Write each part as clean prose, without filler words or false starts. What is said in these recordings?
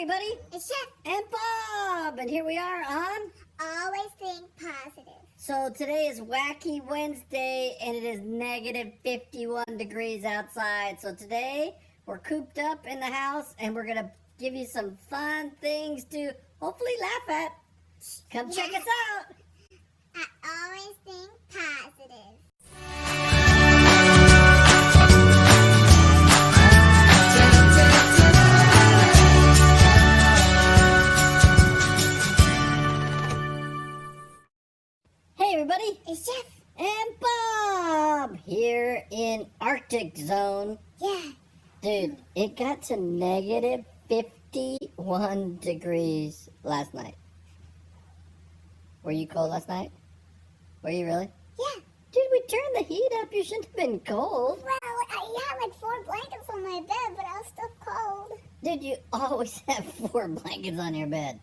everybody, It's Chef and Bob, and here we are on Always Think Positive. So today is Wacky Wednesday, and it is negative 51 degrees outside. So today we're cooped up in the house, and we're gonna give you some fun things to hopefully laugh at. Come check us out. I always think positive. Hey everybody, It's Chef. and Bob here in Arctic zone. Yeah. Dude, it got to negative 51 degrees last night. Were you cold last night? Were you really? Yeah. Dude, we turned the heat up. You shouldn't have been cold. Well, I had like 4 blankets on my bed, but I was still cold. Dude, you always have 4 blankets on your bed.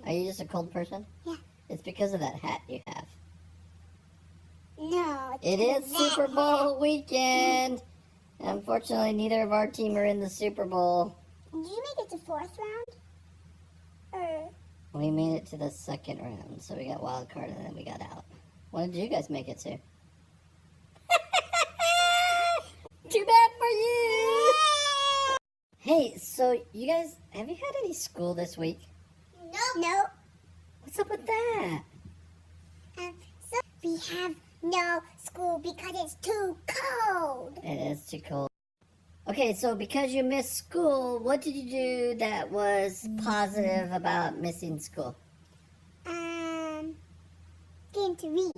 Are you just a cold person? Yeah. It's because of that hat you have. No. It is Super Bowl weekend. Unfortunately, neither of our team are in the Super Bowl. Did you make it to 4th round? Or We made it to the 2nd round, so we got wild card and then we got out. What did you guys make it to? Too bad for you! Hey, so you guys, have you had any school this week? No. What's up with that? So we have no school because it's too cold. It is too cold. Okay, so because you missed school, what did you do that was positive about missing school? Getting to read.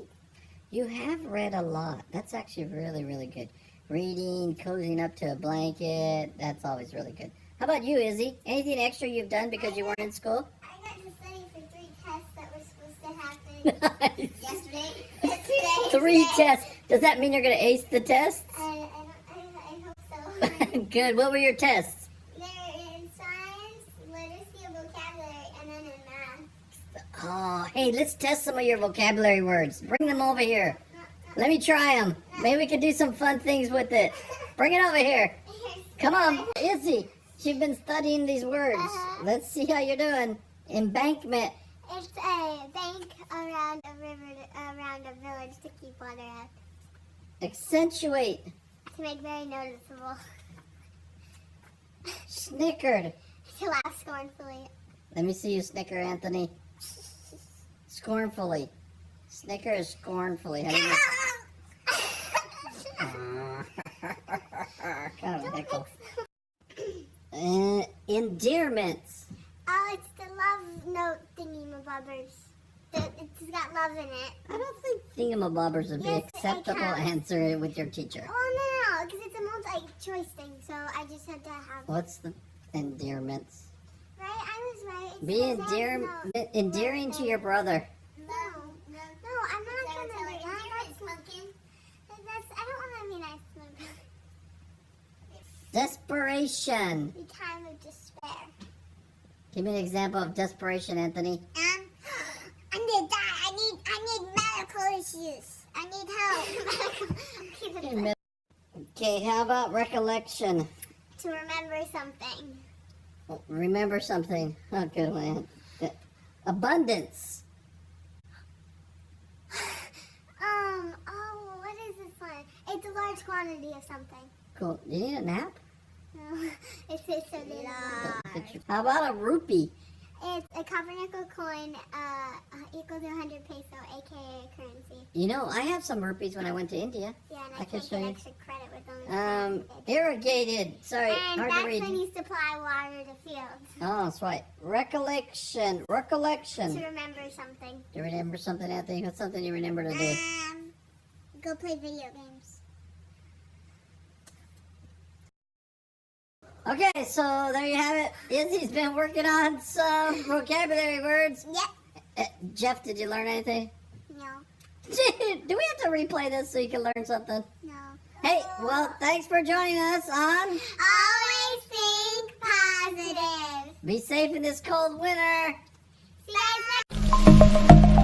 You have read a lot. That's actually really, really good. Reading, cozying up to a blanket, that's always really good. How about you, Izzy? Anything extra you've done because you weren't in school? I got to study for 3 tests that were supposed to happen Nice. yesterday. 3 tests. Does that mean you're going to ace the tests? I hope so. Good. What were your tests? They're in science, literacy, and vocabulary, and then in math. Oh, hey, let's test some of your vocabulary words. Bring them over here. Let me try them. Maybe we can do some fun things with it. Bring it over here. Come on, Izzy. She's been studying these words. Let's see how you're doing. Embankment. It's a bank around a river, around a village to keep water out. Accentuate. To make very noticeable. Snickered. To laugh scornfully. Let me see you snicker, Anthony. Scornfully. Snicker is scornfully. How do you kind of a heckle. Endearments. Oh, it's the love note thingy-mabobbers. It's got love in it. I don't think thingamabobbers would be Yes, it acceptable counts. answer with your teacher. Oh, no, because it's a multi-choice thing, so I just had to have... What's the endearments? Right? I was right. It's Be the love note. endearing to your brother. No, I'm not going to do that. I don't want to be nice to my brother. Desperation. The time of despair. Give me an example of desperation, Anthony. I'm gonna die. I need medical issues. I need help. Okay, how about recollection? To remember something. Remember something. Oh, good one. Abundance. What is this one? It's a large quantity of something. Cool. You need a nap? No, it's so large. How about a rupee? It's a copper nickel coin equal to 100 peso, aka currency. You know, I have some rupees when I went to India. Yeah, and I I can can't show get you. extra credit with them. Irrigated. Sorry, And hard that's to read. when you supply water to fields. Oh, that's right. Recollection. To Recollection. remember something. Do you remember something, Anthony? What's something you remember to do? Go play video games. Okay, so there you have it. Izzy's been working on some vocabulary words. Yep. Jeff, did you learn anything? No. Do we have to replay this so you can learn something? No. Hey, well, thanks for joining us on Always think positive. Be Safe in This Cold Winter. See you guys next